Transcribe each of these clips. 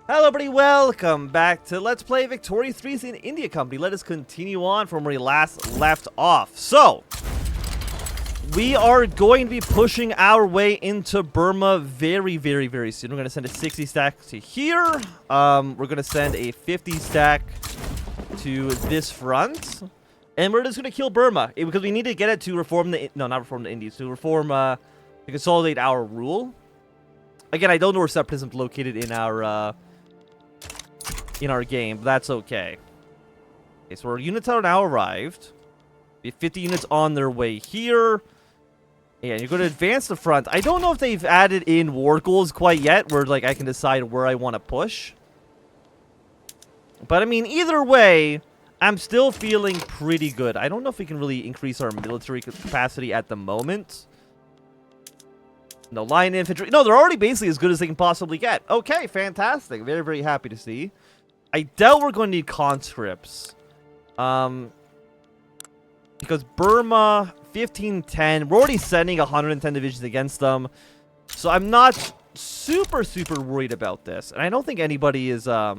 Hello everybody, welcome back to Let's Play Vic3's in India Company. Let us continue on from where we last left off. So, we are going to be pushing our way into Burma very soon. We're going to send a 60 stack to here. We're going to send a 50 stack to this front. And we're just going to kill Burma. Because we need to get it to reform the... No, not reform the Indies. To reform... to consolidate our rule. Again, I don't know where separatism is located in our game, but that's okay. Okay, so our units are now arrived. We have 50 units on their way here. And you're going to advance the front. I don't know if they've added in war goals quite yet, where like I can decide where I want to push. But I mean, either way, I'm still feeling pretty good. I don't know if we can really increase our military capacity at the moment. No, line infantry. No, they're already basically as good as they can possibly get. Okay, fantastic. Very happy to see. I doubt we're going to need conscripts. Because Burma, 1510, we're already sending 110 divisions against them. So I'm not super worried about this. And I don't think anybody is, yeah,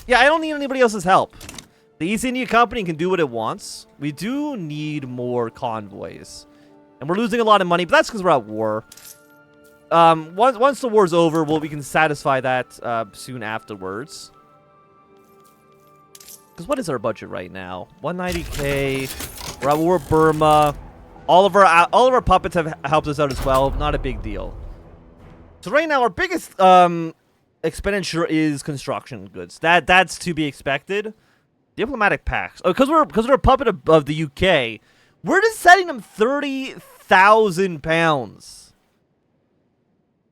I don't need anybody else's help. The East India Company can do what it wants. We do need more convoys. And we're losing a lot of money, but that's because we're at war. Once the war's over, we can satisfy that soon afterwards. Because what is our budget right now? 190k. We're at war with Burma. All of our puppets have helped us out as well. Not a big deal. So right now, our biggest expenditure is construction goods. That's to be expected. Diplomatic pacts. Oh, because we're a puppet of the UK. We're just setting them 30,000 pounds.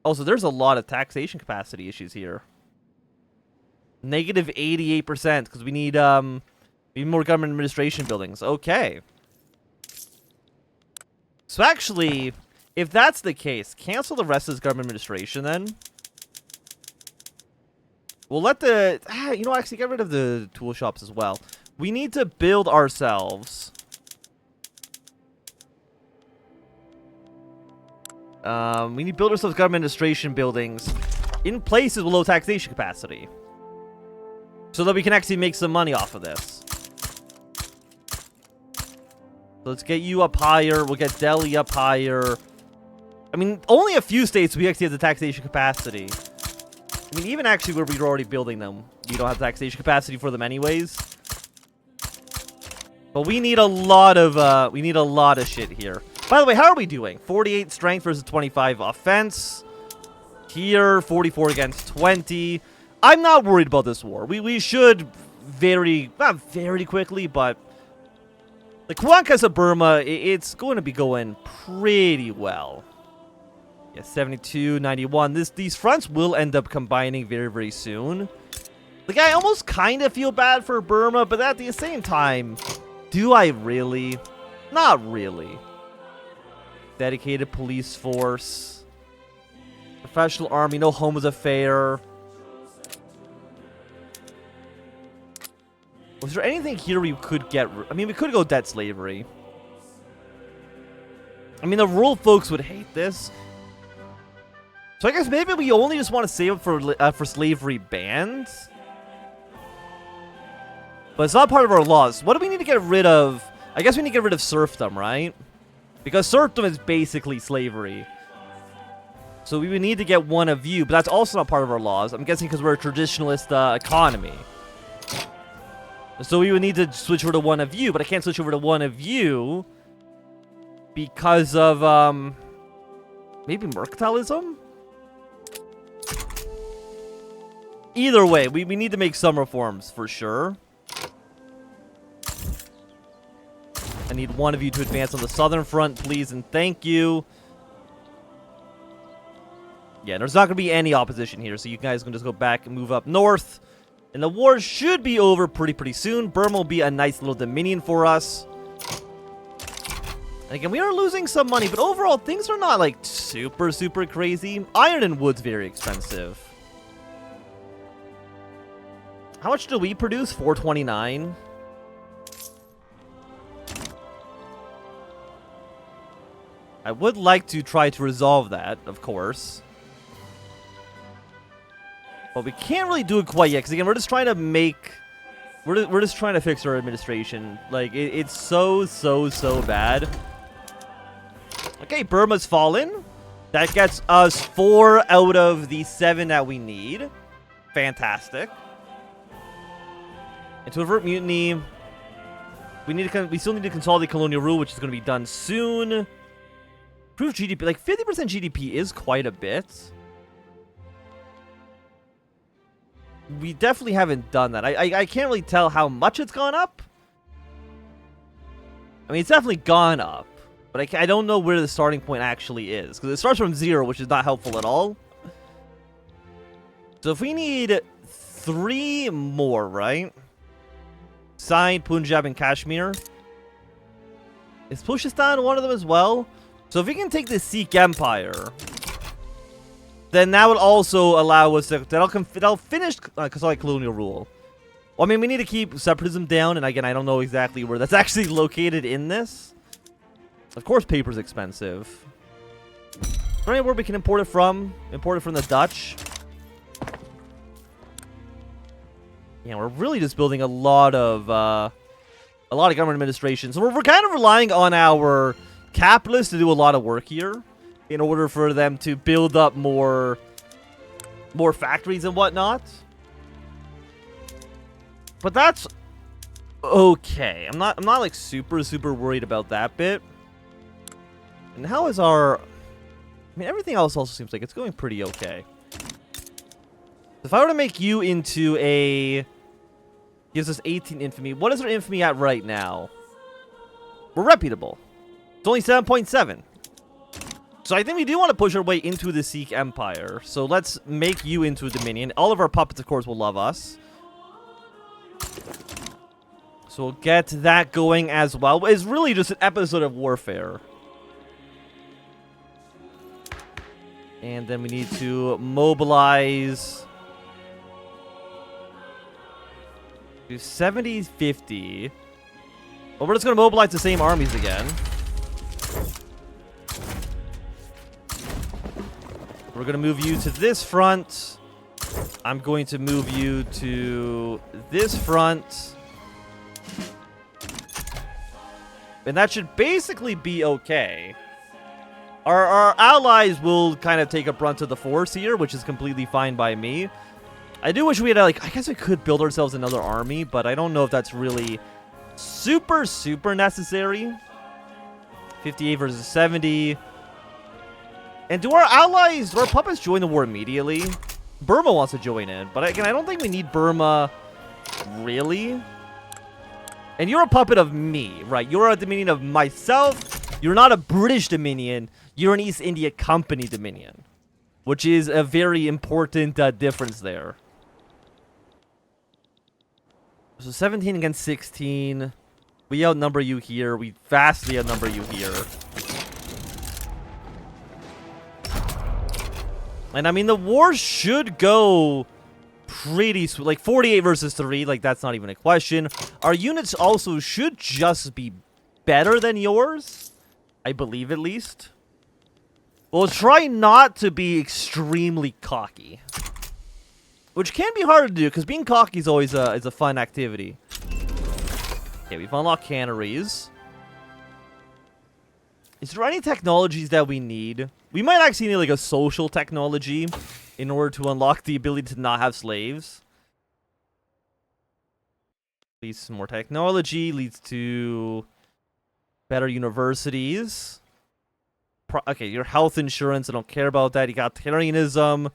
Also, there's a lot of taxation capacity issues here. Negative 88% because we need more government administration buildings. Okay. So actually, if that's the case, cancel the rest of this government administration then. We'll let the... you know, actually get rid of the tool shops as well. We need to build ourselves... we need to build ourselves government administration buildings in places with low taxation capacity. So that we can actually make some money off of this. So let's get you up higher. We'll get Delhi up higher. I mean, only a few states we actually have the taxation capacity. I mean, even actually where we're already building them, we don't have taxation capacity for them anyways. But we need a lot of shit here. By the way, how are we doing? 48 strength versus 25 offense. Here, 44 against 20. I'm not worried about this war. We should not very quickly, but the conquest of Burma, it's going to be going pretty well. Yeah, 72, 91. These fronts will end up combining very soon. Like, I almost kind of feel bad for Burma, but at the same time, do I really? Not really. Dedicated police force. Professional army, no homes affair. Was there anything here we could get? I mean, we could go debt slavery. I mean, the rural folks would hate this. So I guess maybe we only just want to save up for slavery bans. But it's not part of our laws. What do we need to get rid of? I guess we need to get rid of serfdom, right? Because serfdom is basically slavery. So we would need to get one of you, but that's also not part of our laws. I'm guessing because we're a traditionalist economy. So we would need to switch over to one of you, but I can't switch over to one of you because of, maybe mercantilism? Either way, we need to make some reforms for sure. I need one of you to advance on the southern front, please, and thank you. Yeah, there's not going to be any opposition here, so you guys can just go back and move up north. And the war should be over pretty soon. Burma will be a nice little dominion for us. And again, we are losing some money, but overall, things are not, like, super crazy. Iron and wood's very expensive. How much do we produce? 429. I would like to try to resolve that, of course. But we can't really do it quite yet, because again, we're just trying to make... We're just trying to fix our administration. Like, it's so bad. Okay, Burma's fallen. That gets us 4 out of the 7 that we need. Fantastic. And to avert mutiny, we still need to consolidate colonial rule, which is going to be done soon. Proof GDP, like 50% GDP is quite a bit. We definitely haven't done that. I can't really tell how much it's gone up. I mean, it's definitely gone up. But I don't know where the starting point actually is. Because it starts from 0, which is not helpful at all. So if we need 3 more, right? Sindh, Punjab, and Kashmir. Is Pushistan one of them as well? So if we can take the Sikh Empire... then that would also allow us to... That'll finish consolidated colonial rule. Well, I mean, we need to keep separatism down. And again, I don't know exactly where that's actually located in this. Of course, paper's expensive. Is there anywhere we can import it from? Import it from the Dutch. Yeah, we're really just building a lot of government administration. So we're kind of relying on our capitalists to do a lot of work here, in order for them to build up more factories and whatnot. But that's okay. I'm not like super worried about that bit. And how is our... I mean, everything else also seems like it's going pretty okay. If I were to make you into a... gives us 18 infamy. What is our infamy at right now? We're reputable. It's only 7.7. So I think we do want to push our way into the Sikh Empire. So let's make you into a Dominion. All of our puppets, of course, will love us. So we'll get that going as well. It's really just an episode of warfare. And then we need to mobilize... do 70, 50. Well, we're just going to mobilize the same armies again. We're going to move you to this front. I'm going to move you to this front. And that should basically be okay. Our allies will kind of take a brunt of the force here, which is completely fine by me. I do wish we had, like, I guess we could build ourselves another army, but I don't know if that's really super necessary. 58 versus 70. And do our allies, do our puppets join the war immediately? Burma wants to join in, but again, I don't think we need Burma, really. And you're a puppet of me, right? You're a Dominion of myself. You're not a British Dominion. You're an East India Company Dominion, which is a very important difference there. So 17 against 16. We outnumber you here. We vastly outnumber you here. And I mean, the war should go pretty sweet. Like 48 versus 3, like that's not even a question. Our units also should just be better than yours. I believe, at least. We'll try not to be extremely cocky. Which can be hard to do, because being cocky is always is a fun activity. Okay, we've unlocked canneries. Is there any technologies that we need? We might actually need, like, a social technology in order to unlock the ability to not have slaves. Leads to more technology, leads to better universities. Okay, your health insurance, I don't care about that. Egalitarianism.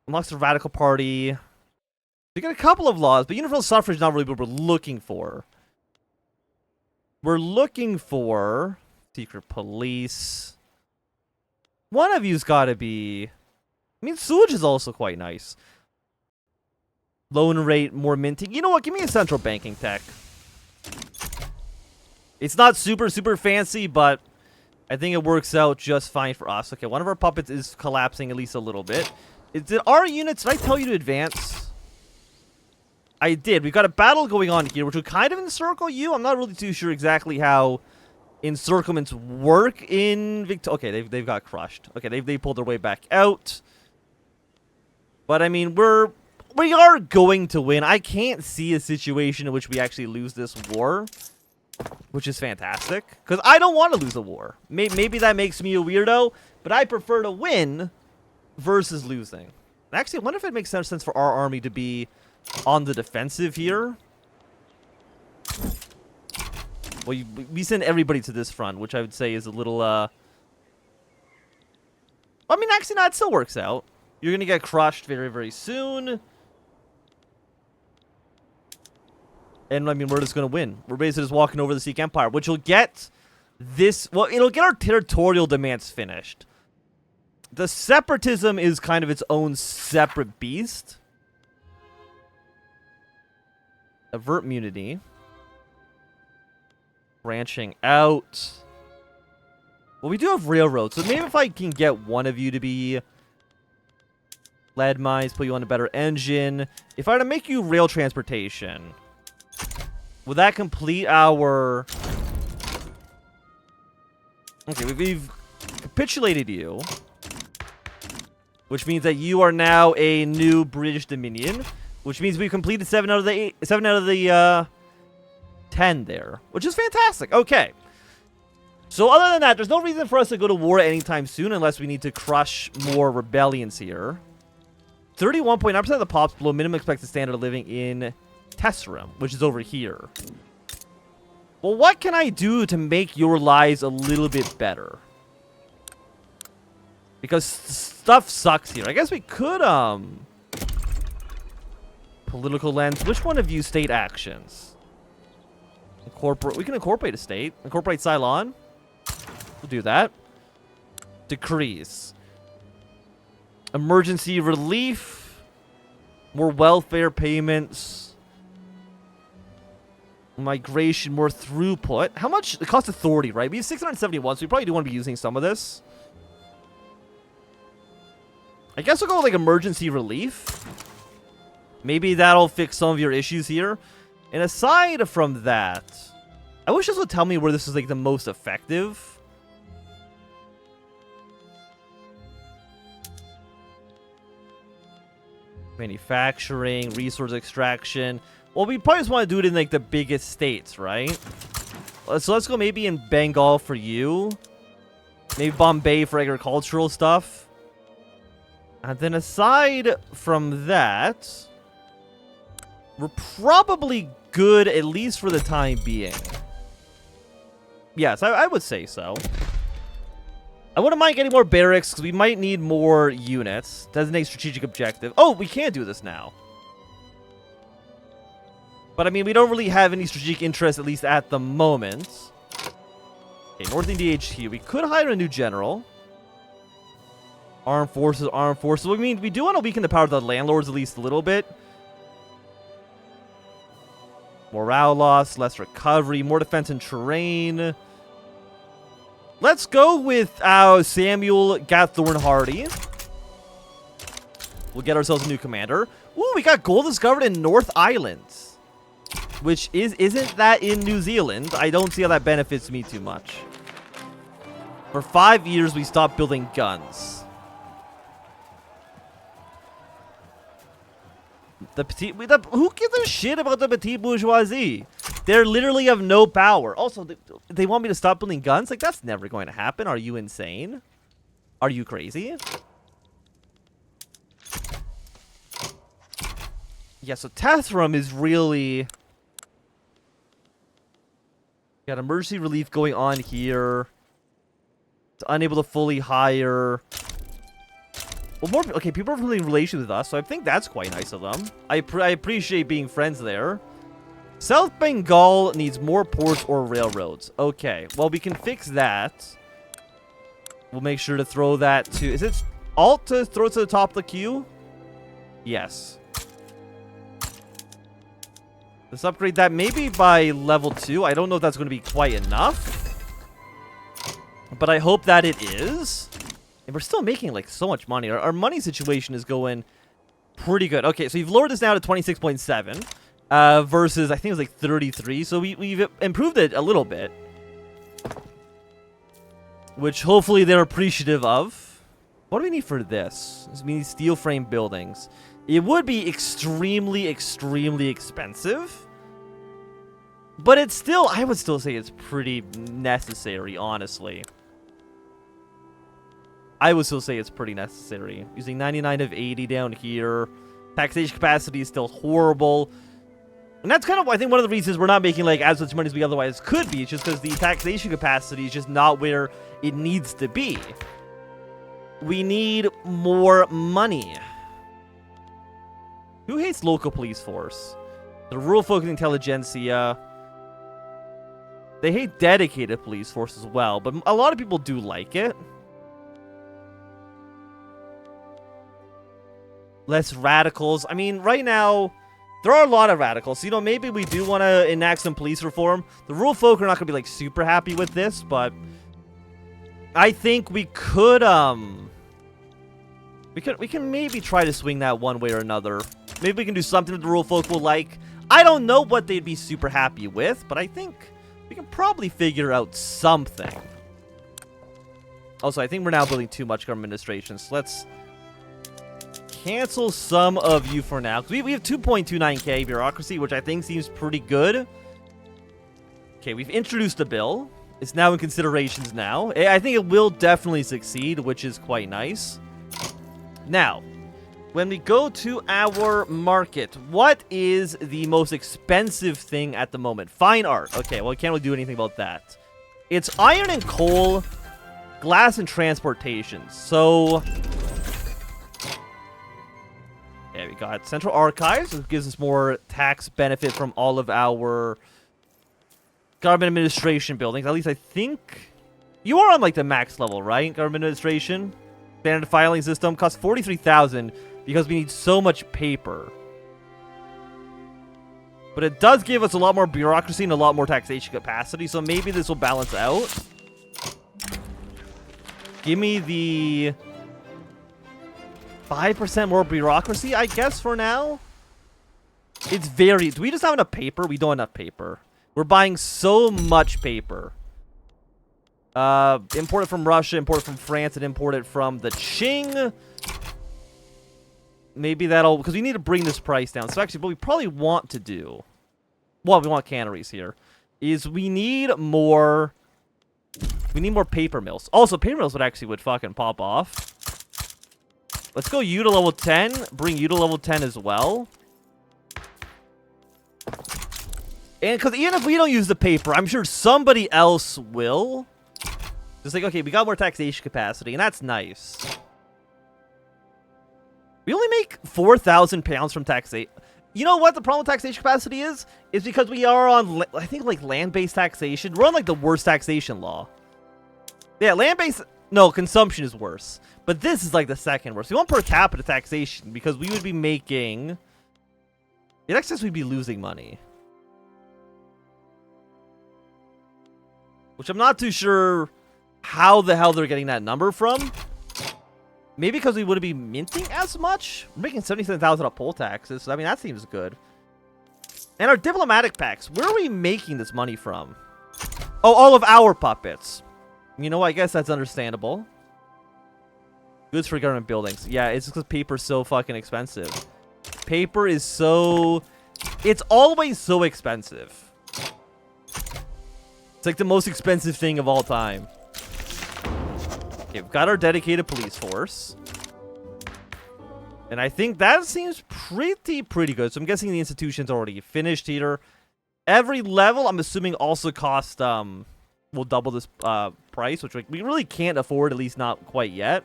Unlocks the Radical Party. We got a couple of laws, but universal suffrage is not really what we're looking for. We're looking for secret police. One of you's got to be... I mean, sewage is also quite nice. Loan rate, more minting. You know what? Give me a central banking tech. It's not super fancy, but I think it works out just fine for us. Okay, one of our puppets is collapsing at least a little bit. Did our units... Did I tell you to advance? I did. We've got a battle going on here, which would kind of encircle you. I'm not really too sure exactly how encirclements work in Vic... Okay, they've got crushed. Okay, they pulled their way back out. But, I mean, we are going to win. I can't see a situation in which we actually lose this war, which is fantastic. Because I don't want to lose a war. Maybe that makes me a weirdo, but I prefer to win versus losing. Actually, I wonder if it makes sense for our army to be on the defensive here. Well, we send everybody to this front, which I would say is a little, I mean, actually, no, it still works out. You're going to get crushed very, very soon. And, I mean, we're just going to win. We're basically just walking over the Sikh Empire, which will get this... Well, it'll get our territorial demands finished. The separatism is kind of its own separate beast. Avert immunity. Branching out. Well, we do have railroads, so maybe if I can get one of you to be... lead mines, put you on a better engine. If I were to make you rail transportation, would that complete our... Okay, we've capitulated you, which means that you are now a new British Dominion, which means we've completed 7 out of the 10 there, which is fantastic. Okay. So other than that, there's no reason for us to go to war anytime soon unless we need to crush more rebellions here. 31.9% of the pops below minimum expected standard of living in Tesserum, which is over here. Well, what can I do to make your lives a little bit better? Because stuff sucks here. I guess we could, political lens. Which one of you state actions? We can incorporate a state. Incorporate Ceylon. We'll do that. Decrees. Emergency relief. More welfare payments. Migration, more throughput. How much? It costs authority, right? We have 671, so we probably do want to be using some of this. I guess we'll go with, like, emergency relief. Maybe that'll fix some of your issues here. And aside from that, I wish this would tell me where this is, like, the most effective. Manufacturing, resource extraction. Well, we probably just want to do it in, like, the biggest states, right? So let's go maybe in Bengal for you. Maybe Bombay for agricultural stuff. And then aside from that, we're probably good, at least for the time being. Yes, I would say so. I wouldn't mind getting more barracks, because we might need more units. Designate strategic objective. Oh, we can do this now. But, I mean, we don't really have any strategic interest, at least at the moment. Okay, North India HQ. We could hire a new general. Armed forces, armed forces. I mean, we do want to weaken the power of the landlords at least a little bit. Morale loss, less recovery, more defense and terrain. Let's go with Samuel Gathorn Hardy. We'll get ourselves a new commander. Ooh, we got gold discovered in North Island. Which isn't that in New Zealand. I don't see how that benefits me too much. For 5 years, we stopped building guns. Who gives a shit about the petite bourgeoisie? They're literally of no power. Also, they want me to stop building guns? Like, that's never going to happen. Are you insane? Are you crazy? Yeah, so Tesserum is really... Got emergency relief going on here. It's unable to fully hire... Well, more... Okay, people are building relations with us, so I think that's quite nice of them. I appreciate being friends there. South Bengal needs more ports or railroads. Okay, well, we can fix that. We'll make sure to throw that to... Is it Alt to throw it to the top of the queue? Yes. Let's upgrade that maybe by level 2. I don't know if that's going to be quite enough. But I hope that it is. And we're still making, like, so much money. Our money situation is going pretty good. Okay, so you've lowered this now to 26.7 versus, I think it was like 33. So we've improved it a little bit. Which hopefully they're appreciative of. What do we need for this? We need steel frame buildings. It would be extremely, extremely expensive. But it's still, I would still say it's pretty necessary, honestly. I would still say it's pretty necessary. Using 99 of 80 down here. Taxation capacity is still horrible. And that's kind of, I think, one of the reasons we're not making, like, as much money as we otherwise could be. It's just because the taxation capacity is just not where it needs to be. We need more money. Who hates local police force? The rural folk and intelligentsia. They hate dedicated police force as well, but a lot of people do like it. Less radicals. I mean, right now, there are a lot of radicals. So, you know, maybe we do want to enact some police reform. The rural folk are not going to be, like, super happy with this, but I think we could, we can maybe try to swing that one way or another. Maybe we can do something that the rural folk will like. I don't know what they'd be super happy with, but I think we can probably figure out something. Also, I think we're now building too much government administration, so let's cancel some of you for now. Because we have 2.29k bureaucracy, which I think seems pretty good. Okay, we've introduced a bill. It's now in considerations now. I think it will definitely succeed, which is quite nice. Now, when we go to our market, what is the most expensive thing at the moment? Fine art. Okay, well, we can't really do anything about that. It's iron and coal, glass and transportation. So, yeah, we got central archives, which gives us more tax benefit from all of our government administration buildings. At least I think you are on, like, the max level, right? Government administration. Standard filing system costs 43,000 because we need so much paper. But it does give us a lot more bureaucracy and a lot more taxation capacity, so maybe this will balance out. Give me the 5% more bureaucracy, I guess, for now. It's very... Do we just have enough paper? We don't have enough paper. We're buying so much paper. Import it from Russia, import it from France, and import it from the Qing. Maybe that'll... Because we need to bring this price down. So actually, what we probably want to do... Well, we want canneries here. Is we need more... We need more paper mills. Also, paper mills would fucking pop off. Let's go U to level 10. Bring U to level 10 as well. And because even if we don't use the paper, I'm sure somebody else will. Just like, okay, we got more taxation capacity, and that's nice. We only make 4,000 pounds from taxation. You know what the problem with taxation capacity is? It's because we are on, I think, like, land-based taxation. We're on, like, the worst taxation law. Yeah, land-based... No, consumption is worse. But this is, like, the second worst. We want per capita taxation because we would be making... In excess, we'd be losing money. Which I'm not too sure how the hell they're getting that number from. Maybe because we wouldn't be minting as much. We're making 77,000 on poll taxes. So, I mean, that seems good. And our diplomatic packs. Where are we making this money from? Oh, all of our puppets. You know, I guess that's understandable. Goods for government buildings. Yeah, it's just because paper's so fucking expensive. Paper is so... It's always so expensive. It's like the most expensive thing of all time. Okay, we've got our dedicated police force. And I think that seems pretty good. So I'm guessing the institution's already finished here. Every level, I'm assuming, also cost... will double this price, which we really can't afford, at least not quite yet.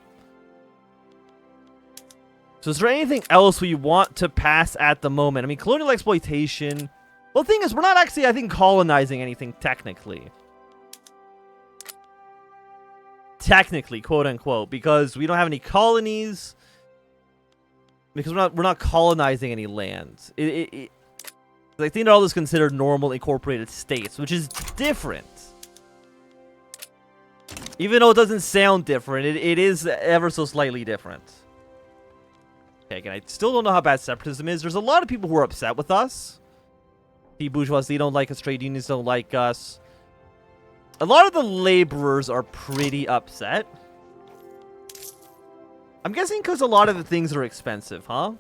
So is there anything else we want to pass at the moment? I mean, colonial exploitation. Well, the thing is, we're not actually, I think, colonizing anything technically. Technically, quote unquote, because we don't have any colonies. Because we're not colonizing any lands. I think they're all just considered normal incorporated states, which is different. Even though it doesn't sound different, it is ever so slightly different. Okay, again, I still don't know how bad separatism is. There's a lot of people who are upset with us. The bourgeoisie don't like us. Trade unions don't like us. A lot of the laborers are pretty upset. I'm guessing because a lot of the things are expensive, huh?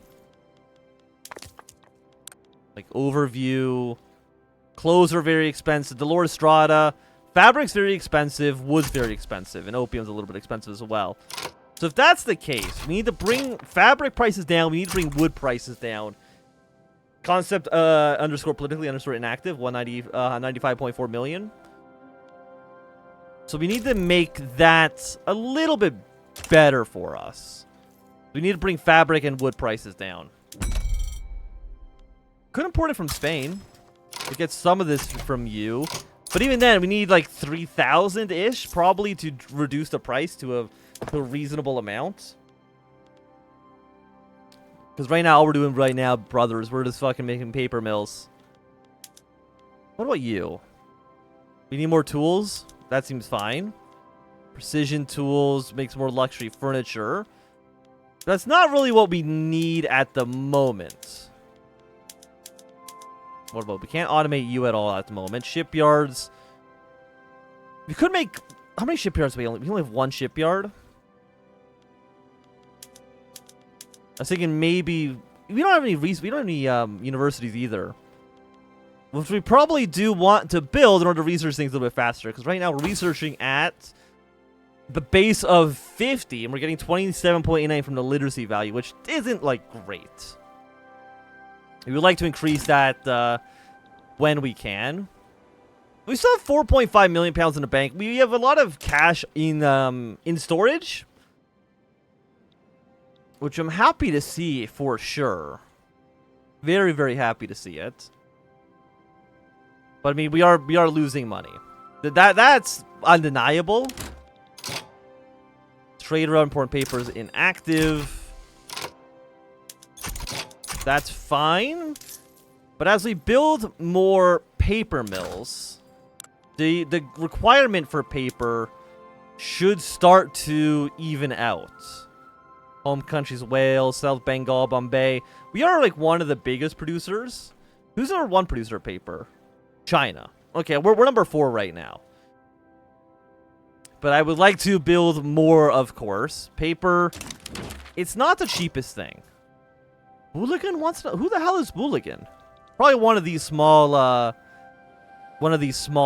Like overview. Clothes are very expensive. Dolores Strata. Fabric's very expensive. Wood's very expensive. And opium's a little bit expensive as well. So if that's the case, we need to bring fabric prices down. We need to bring wood prices down. Concept underscore politically underscore inactive. 95.4 million. So we need to make that a little bit better for us. We need to bring fabric and wood prices down. Could import it from Spain. We get some of this from you. But even then, we need like 3,000-ish probably to reduce the price to a reasonable amount. Because right now, all we're doing right now, brothers, we're just fucking making paper mills. What about you? We need more tools? That seems fine. Precision tools makes more luxury furniture. That's not really what we need at the moment. What about, we can't automate you at all at the moment. Shipyards. We could make, how many shipyards do we only have one shipyard? I was thinking maybe, we don't have any universities either. Which we probably do want to build in order to research things a little bit faster. Because right now we're researching at the base of 50. And we're getting 27.89 from the literacy value. Which isn't, like, great. We would like to increase that when we can. We still have 4.5 million pounds in the bank. We have a lot of cash in storage. Which I'm happy to see for sure. Very, very happy to see it. But I mean, we are losing money. That's undeniable. Trade around important papers inactive. That's fine. But as we build more paper mills, the requirement for paper should start to even out. Home countries, Wales, South Bengal, Bombay. We are like one of the biggest producers. Who's our one producer of paper? China. Okay, we're number 4 right now. But I would like to build more, of course. Paper, it's not the cheapest thing. Hooligan wants to... Who the hell is Hooligan? Probably one of these small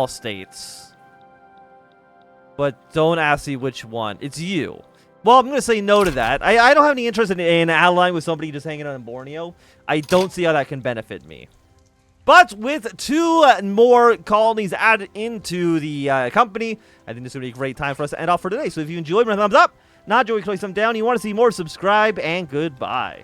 states. But don't ask me which one. It's you. Well, I'm going to say no to that. I don't have any interest in allying with somebody just hanging out in Borneo. I don't see how that can benefit me. But with 2 more colonies added into the company, I think this would be a great time for us to end off for today. So if you enjoyed, give me a thumbs up. Not enjoying, click thumbs down. You want to see more, subscribe, and goodbye.